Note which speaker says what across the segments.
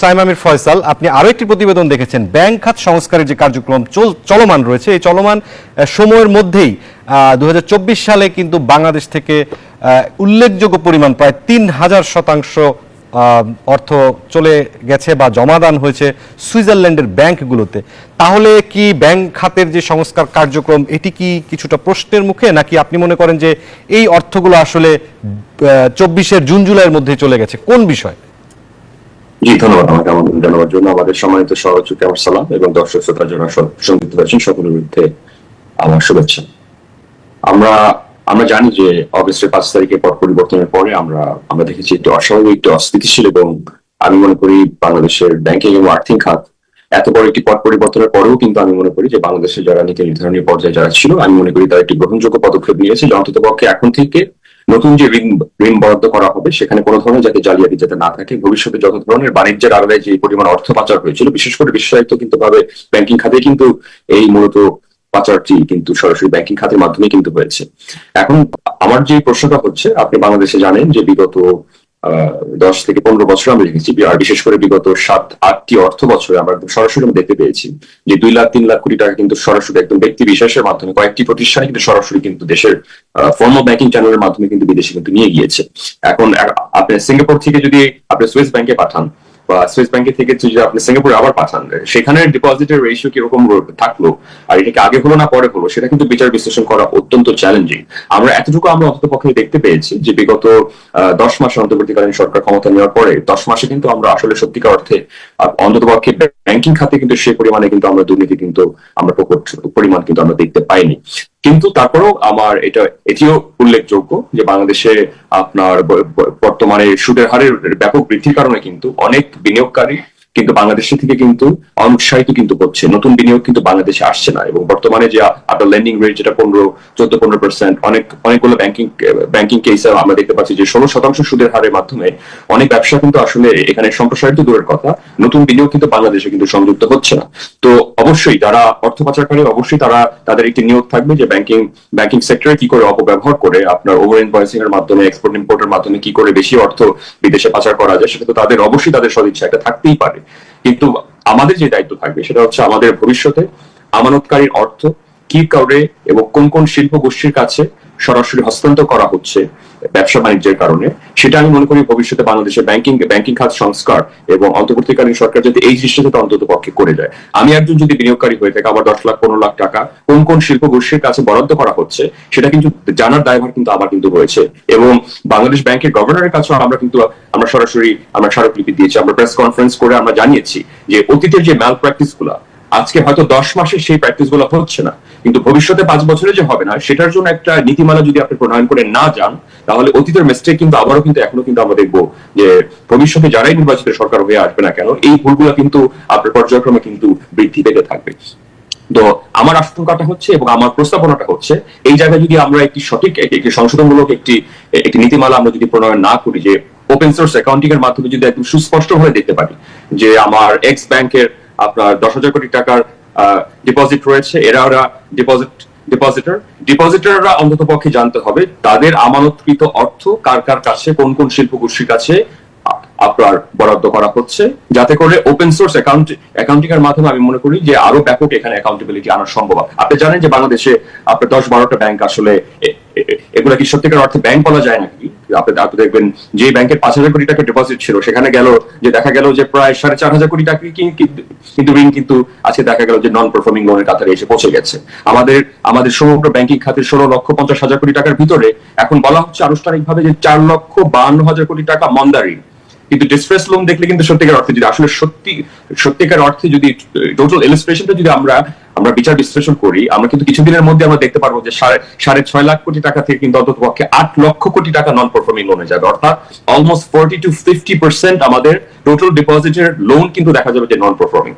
Speaker 1: সাইম আমির ফয়সাল, আপনি আরো একটি প্রতিবেদন দেখেছেন ব্যাংক খাত সংস্কারের যে কার্যক্রম চলমান রয়েছে, এই চলমান সময়ের মধ্যেই 2024 সালে কিন্তু বাংলাদেশ থেকে উল্লেখযোগ্য পরিমাণ প্রায় 3000% অর্থ চলে গেছে বা জমাদান হয়েছে সুইজারল্যান্ডের ব্যাংকগুলোতে। তাহলে কি ব্যাংক খাতের যে সংস্কার কার্যক্রম এটি কি কিছুটা প্রশ্নের মুখে, নাকি আপনি মনে করেন যে এই অর্থগুলো আসলে 24-এর জুন জুলাইয়ের মধ্যে চলে গেছে? কোন বিষয়?
Speaker 2: জি, ধন্যবাদ আমাকে আমন্ত্রণ জানাবার জন্য। আমাদের সম্মানিত সহযোগী আমার সালাম এবং দর্শক শ্রোতা যারা সংযুক্ত হয়েছেন সকলের বিরুদ্ধে আমার শুভেচ্ছা। আমরা জানি যে অগস্টের 5 তারিখে পট পরিবর্তনের পরে আমরা দেখেছি একটি অস্বাভাবিক, একটি অস্থিতিশীল এবং আমি মনে করি বাংলাদেশের ব্যাংকিং এবং আর্থিক খাত এত বড় একটি পট পরিবর্তনের পরেও কিন্তু আমি মনে করি যে বাংলাদেশের যারা নীতি নির্ধারণী পর্যায়ে যারা ছিল, আমি মনে করি তারা একটি গ্রহণযোগ্য পদক্ষেপ নিয়েছে যে অন্তত পক্ষে এখন থেকে নতুন যে ঋণ বরাদ্দ করা হবে সেখানে কোনো ধরনের যাতে জালিয়াতি যাতে না থাকে, ভবিষ্যতে যত ধরনের বাণিজ্যের আড়ালে যে পরিমাণ অর্থ পাচার হয়েছিল, বিশেষ করে বিশেষায়িত কিন্তু ভাবে ব্যাংকিং খাতে কিন্তু এই মূলত পাচারটি কিন্তু সরাসরি ব্যাংকিং খাতের মাধ্যমে কিন্তু হয়েছে। এখন আমার যে প্রশ্নটা হচ্ছে, আপনি বাংলাদেশে জানেন যে বিগত 10 থেকে 15 বছর আমরা দেখেছি, আর বিশেষ করে বিগত 7-8টি অর্থ বছরে আমরা সরাসরি দেখতে পেয়েছি যে 2 লাখ 3 লাখ কোটি টাকা কিন্তু সরাসরি একদম ব্যক্তি বিশেষের মাধ্যমে কয়েকটি প্রতিষ্ঠানে কিন্তু সরাসরি কিন্তু দেশের ফর্মাল ব্যাংকিং চ্যানেলের মাধ্যমে কিন্তু বিদেশে কিন্তু নিয়ে গিয়েছে। এখন আপনি সিঙ্গাপুর থেকে যদি আপনি সুইস ব্যাংকে পাঠান বা সুইস ব্যাংকে থেকে যদি আপনি সিঙ্গাপুরে আবার পাঠান, সেখানে ডিপোজিটের রেশিও কিরকম থাকলো আর এটাকে আগে হলো না পরে হলো, সেটা কিন্তু বিচার বিশ্লেষণ করা অত্যন্ত চ্যালেঞ্জিং। আমরা অন্তত পক্ষে দেখতে পেয়েছি যে বিগত 10 মাসে অন্তর্বর্তীকালীন সরকার ক্ষমতা নেওয়ার পরে 10 মাসে কিন্তু আমরা আসলে সত্যিকার অর্থে অন্তত পক্ষে ব্যাংকিং খাতে কিন্তু সেই পরিমাণে কিন্তু আমরা দুর্নীতি কিন্তু আমরা পরিমাণ কিন্তু আমরা দেখতে পাইনি। কিন্তু তারপরেও এটিও উল্লেখযোগ্য যে বাংলাদেশে আপনার বর্তমানে সুদের হারের ব্যাপক বৃদ্ধির কারণে কিন্তু অনেক বিনিয়োগকারী কিন্তু বাংলাদেশ থেকে কিন্তু অনুৎসাহিত কিন্তু হচ্ছে, নতুন বিনিয়োগ কিন্তু বাংলাদেশে আসছে না। এবং বর্তমানে যে আপনার লেন্ডিং রেট যেটা 14-15%, অনেকগুলো ব্যাংকিং কেসে আমরা দেখতে পাচ্ছি যে 16% সুদের হারের মাধ্যমে অনেক ব্যবসা কিন্তু আসলে এখানে সম্প্রসারিত দূরের কথা, নতুন বিনিয়োগ কিন্তু বাংলাদেশে কিন্তু সংযুক্ত হচ্ছে না। তো অবশ্যই যারা অর্থ পাচারকারী, অবশ্যই তাদের একটি নিয়োগ থাকবে যে ব্যাংকিং সেক্টরে কি করে অপব্যবহার করে আপনার ওভার ইনভয়েসিং এর মাধ্যমে, এক্সপোর্ট ইম্পোর্টের মাধ্যমে কি করে বেশি অর্থ বিদেশে পাচার করা যায়, সেটা তো অবশ্যই তাদের সদিচ্ছা একটা থাকতেই পারে। কিন্তু আমাদের যে দায়িত্ব থাকবে সেটা হচ্ছে আমাদের ভবিষ্যতে আমানতকারীর অর্থ কি করে এবং কোন কোন শিল্প গোষ্ঠীর কাছে সরাসরি হস্তান্তর করা হচ্ছে ব্যবসা বাণিজ্যের কারণে, সেটা আমি মনে করি ভবিষ্যতে বাংলাদেশের ব্যাংকিং খাত সংস্কার এবং অন্তর্বর্তীকালীন সরকার যাতে এই জিনিসটা যাতে অন্তত পক্ষে করে যায়। আমি একজন যদি বিনিয়োগকারী হয়ে থাকে, আমার 10 লাখ 15 লাখ টাকা কোন কোন শিল্প গোষ্ঠীর কাছে বরাদ্দ করা হচ্ছে সেটা কিন্তু জানার দায়ভার কিন্তু আমার কিন্তু রয়েছে। এবং বাংলাদেশ ব্যাংকের গভর্নরের কাছে আমরা সরাসরি স্মারকলিপি দিয়েছি, আমরা প্রেস কনফারেন্স করে আমরা জানিয়েছি যে অতীতের যে ম্যাল প্র্যাকটিস গুলা আজকে হয়তো 10 মাসে সেই প্র্যাকটিস গুলো হচ্ছে না, কিন্তু ভবিষ্যতে 5 বছরে যে হবে না সেটার জন্য একটা নীতিমালা যদি আপনি প্রণয়ন করে না যান, তাহলে অতীতের মিস্টেক কিন্তু আবারও কিন্তু এখনো কিন্তু আমরা দেখবো যে ভবিষ্যতে যারাই নির্বাচিত সরকার হয়ে আসবে না কেন, এই ভুলগুলো কিন্তু আপনার পর্যায়ক্রমে কিন্তু বৃদ্ধি পেতে থাকবে। তো আমার আশঙ্কাটা হচ্ছে এবং আমার প্রস্তাবনাটা হচ্ছে, এই জায়গায় যদি আমরা একটি সঠিক একটি সংশোধনমূলক একটি নীতিমালা আমরা যদি প্রণয়ন না করি, যে ওপেন সোর্স অ্যাকাউন্টিং এর মাধ্যমে যদি একদম সুস্পষ্ট হয়ে দেখতে পারি যে আমার এক্স ব্যাংকের আপনার 10,000 কোটি টাকার ডিপোজিট রয়েছে, এরা ডিপোজিটররা অন্তত পক্ষে জানতে হবে তাদের আমানতকৃত অর্থ কার কার কাছে, কোন কোন শিল্প গোষ্ঠীর কাছে আপনার বরাদ্দ করা হচ্ছে, যাতে করে ওপেন সোর্স অ্যাকাউন্টিং এর মাধ্যমে আমি মনে করি যে আরো ব্যাপক এখানে অ্যাকাউন্টেবিলিটি আনা সম্ভব। আপনি জানেন যে বাংলাদেশে আপনার 10-12টা ব্যাংক, আসলে এগুলা কি সত্যিকার অর্থে ব্যাংক বলা যায় নাকি? আপনি দেখবেন যে ব্যাংকের 5,000 কোটি টাকা ডিপোজিট ছিল, সেখানে দেখা গেল যে প্রায় 4,500 কোটি টাকা কিন্তু ঋণ কিন্তু আজকে দেখা গেল যে নন পারফর্মিং লোনের কাতারে এসে পৌঁছে গেছে। আমাদের সমগ্র ব্যাংকিং খাতের 16,50,000 কোটি টাকার ভিতরে এখন বলা হচ্ছে আনুষ্ঠানিকভাবে যে 4,52,000 কোটি টাকা মন্দা ঋণ। কিন্তু ডিস্ট্রেস লোন দেখলে কিন্তু সত্যিকার অর্থে যদি আসলে সত্যিকার অর্থে যদি টোটাল ইলাস্ট্রেশনটা যদি আমরা বিচার বিশ্লেষণ করি, আমরা কিন্তু কিছুদিনের মধ্যে আমরা দেখতে পারবো যে 6.5 লাখ কোটি টাকা থেকে কিন্তু অন্তত পক্ষে 8 লক্ষ কোটি টাকা নন পারফর্মিং লোনে যাবে। অর্থাৎ অলমোস্ট 40-50% আমাদের টোটাল ডিপোজিটের লোন কিন্তু দেখা যাবে যে নন পারফর্মিং।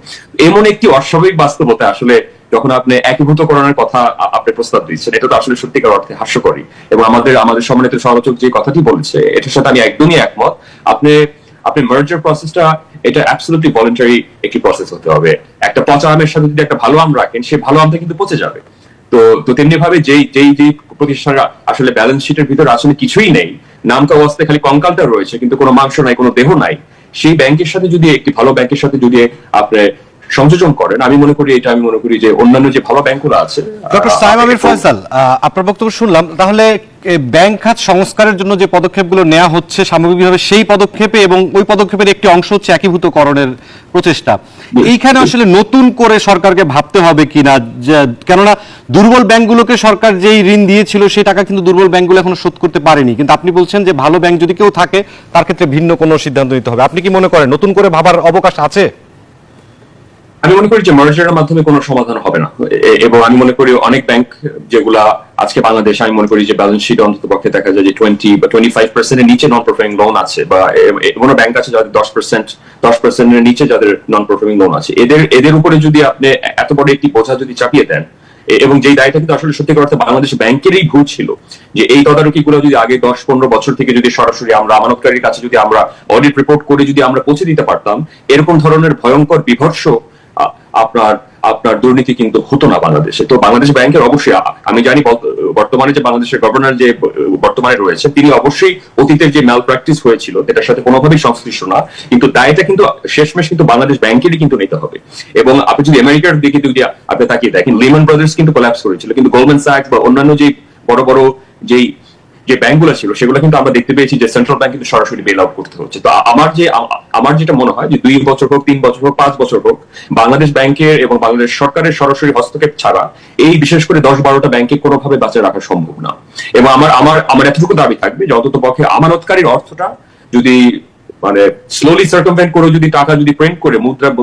Speaker 2: এমন একটি অস্বাভাবিক বাস্তবতা আসলে যখন আপনি একীভূতকরণের কথা আপনি প্রস্তাব দিচ্ছেন, এটা তো আসলে সত্যিকার অর্থে হাস্যকরী। এবং আমাদের সম্মানিত সমালোচক যে কথাটি বলেছে এটার সাথে আমি একদমই একমত। আপনি মার্জার প্রসেসটা এটা অ্যাবসলিউটলি ভলান্টারি একটি প্রসেস হতে হবে। একটা পচা আমের সাথে যদি একটা ভালো আম রাখেন, সেই ভালো আমটা কিন্তু পচে যাবে। তো তেমনি ভাবে যেই প্রতিষ্ঠানরা আসলে ব্যালেন্স শিটের ভিতরে আসলে কিছুই নেই, নামকা অবস্থায় খালি কঙ্কালটা রয়েছে কিন্তু কোনো মাংস নাই, কোনো দেহ নাই, সেই ব্যাংকের সাথে যদি একটি ভালো ব্যাংকের সাথে যদি আপনি সংযোজন করেন, আমি মনে করি যে অন্যান্য যে ভালো ব্যাংকগুলো আছে।
Speaker 1: ডক্টর সায়েম আমির ফয়সাল, আপনার বক্তব্য শুনলাম। তাহলে ব্যাংক খাত সংস্কারের জন্য যে পদক্ষেপগুলো নেওয়া হচ্ছে সামগ্রিকভাবে সেই পদক্ষেপে এবং ওই পদক্ষেপের একটি অংশ হচ্ছে একীভূতকরণের প্রচেষ্টা। এইখানে আসলে নতুন করে সরকারকে ভাবতে হবে কিনা, কেননা দুর্বল ব্যাংকগুলোকে সরকার যেই ঋণ দিয়েছিল সেই টাকা কিন্তু দুর্বল ব্যাংকগুলো এখনো শোধ করতে পারেনি, কিন্তু আপনি বলছেন যে ভালো ব্যাংক যদি কেউ থাকে তার ক্ষেত্রে ভিন্ন কোনো সিদ্ধান্ত নিতে হবে। আপনি কি মনে করেন নতুন করে ভাবার অবকাশ আছে?
Speaker 2: আমি মনে করি যে মার্জারের মাধ্যমে কোনো সমাধান হবে না, এবং আমি মনে করি অনেক ব্যাংক যেগুলা আজকে বাংলাদেশ, আমি মনে করি যে ব্যালেন্স শিট অন্তত পক্ষে দেখা যায় যে 20 বা 25% নিচে নন পারফর্মিং লোন আছে, বা কোনো ব্যাংক আছে যাদের 10% নিচে যাদের নন পারফর্মিং লোন আছে। এদের উপরে যদি আপনি এত বড় একটি বোঝা যদি চাপিয়ে দেন, এবং যেই দায়টা কিন্তু আসলে সত্যি কথা বাংলাদেশ ব্যাংকেরই ভুল ছিল, যে এই তদারকি গুলো যদি আগে 10-15 বছর থেকে যদি সরাসরি আমরা আমানতকারীর কাছে যদি আমরা অডিট রিপোর্ট করে যদি আমরা পৌঁছে দিতে পারতাম, এরকম ধরনের ভয়ঙ্কর বিভৎস আপনার দুর্নীতি কিন্তু হতো না বাংলাদেশে। তো বাংলাদেশ ব্যাংকের অবশ্যই, আমি জানি বর্তমানে যে বাংলাদেশের গভর্নর যে বর্তমানে রয়েছে তিনি অবশ্যই অতীতের যে ম্যাল প্র্যাকটিস হয়েছিল এটার সাথে কোনোভাবেই সংশ্লিষ্ট না, কিন্তু দায়টা কিন্তু শেষমেশ কিন্তু বাংলাদেশ ব্যাংকেরই কিন্তু নিতে হবে। এবং আপনি যদি আমেরিকার দিকে যদি আপনি তাকিয়ে দেখেন, লিহম্যান ব্রাদার্স কিন্তু কোল্যাপস করেছিল, কিন্তু গোল্ডম্যান স্যাক্স বা অন্যান্য যে বড় বড় যে ব্যাংকগুলো ছিল সেগুলো কিন্তু আমরা দেখতে পেয়েছি যে সেন্ট্রাল ব্যাংক কিন্তু সরাসরি বেল আউট করতে হচ্ছে। তো আমার যেটা মনে হয় যে 2 বছর হোক, 3 বছর হোক, 5 বছর হোক, বাংলাদেশ ব্যাংকের এবং বাংলাদেশ সরকারের সরাসরি হস্তক্ষেপ ছাড়া এই বিশেষ করে 10-12টা ব্যাংকে কোনোভাবে বাঁচিয়ে রাখা সম্ভব না। এবং আমার এতটুকু দাবি থাকবে যে অন্তত পক্ষে আমানতকারীর অর্থটা যদি মানে স্লোলি সার্কামভেন্ট করে যদি টাকা যদি প্রিন্ট করে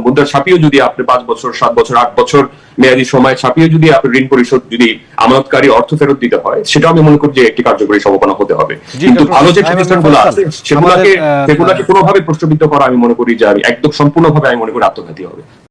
Speaker 2: মুদ্রা ছাপিয়েও যদি আপনি 5 বছর, 7 বছর, 8 বছর মেয়াদি সময় ছাপিয়ে যদি আপনি ঋণ পরিশোধ যদি আমানতকারী অর্থ ফেরত দিতে হয়, সেটা আমি মনে করি যে একটি কার্যকরী সম্ভাবনা হতে হবে। কিন্তু ভালো যে প্রতিষ্ঠানগুলো আছে সেগুলোকে কোনোভাবে প্রশ্নবিদ্ধ করা আমি মনে করি যে একদম সম্পূর্ণভাবে আমি মনে করি আত্মঘাতী হবে।